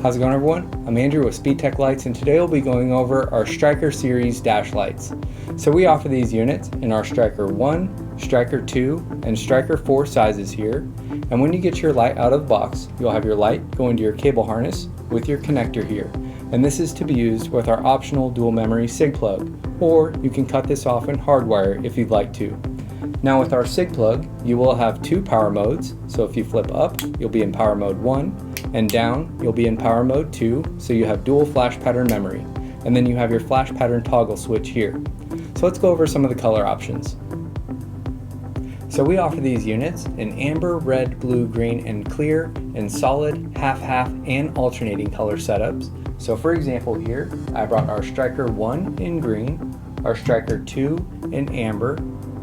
How's it going, everyone? I'm Andrew with SpeedTech Lights, and today we'll be going over our Striker Series dash lights. So we offer these units in our Striker 1, Striker 2, and Striker 4 sizes here. And when you get your light out of the box, you'll have your light go into your cable harness with your connector here. And this is to be used with our optional dual memory cig-plug, or you can cut this off in Hardwire if you'd like to. Now with our cig-plug, you will have two power modes. So if you flip up, you'll be in power mode 1, and down, you'll be in power mode 2, so you have dual flash pattern memory. And then you have your flash pattern toggle switch here. So let's go over some of the color options. So we offer these units in amber, red, blue, green, and clear, in solid, half-half, and alternating color setups. So for example here, I brought our Striker 1 in green, our Striker 2 in amber,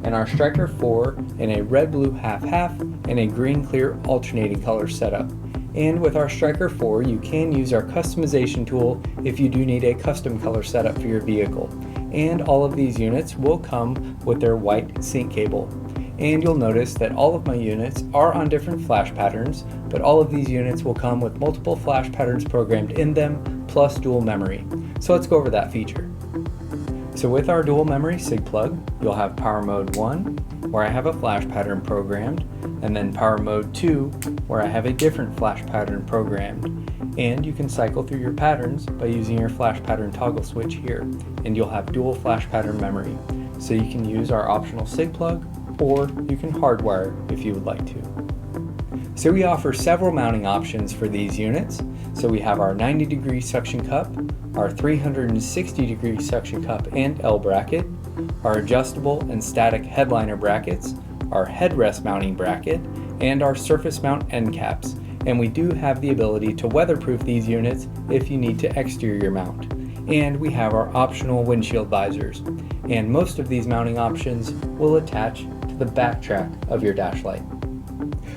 and our Striker 4 in a red-blue half-half and a green-clear alternating color setup. And with our Striker 4, you can use our customization tool if you do need a custom color setup for your vehicle. And all of these units will come with their white sync cable. And you'll notice that all of my units are on different flash patterns, but all of these units will come with multiple flash patterns programmed in them, plus dual memory. So let's go over that feature. So with our dual memory cig-plug, you'll have power mode 1, where I have a flash pattern programmed, and then power mode 2, where I have a different flash pattern programmed. And you can cycle through your patterns by using your flash pattern toggle switch here, and you'll have dual flash pattern memory. So you can use our optional cig-plug, or you can hardwire if you would like to. So we offer several mounting options for these units. So we have our 90-degree suction cup, our 360-degree suction cup and L bracket, our adjustable and static headliner brackets, our headrest mounting bracket, and our surface mount end caps. And we do have the ability to weatherproof these units if you need to exterior mount. And we have our optional windshield visors. And most of these mounting options will attach to the backtrack of your dash light.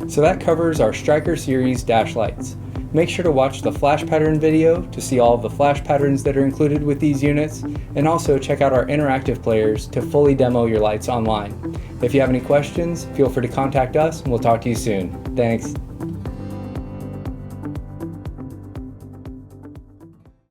So that covers our Striker Series dash lights. Make sure to watch the flash pattern video to see all of the flash patterns that are included with these units, and also check out our interactive players to fully demo your lights online. If you have any questions, feel free to contact us and we'll talk to you soon. Thanks.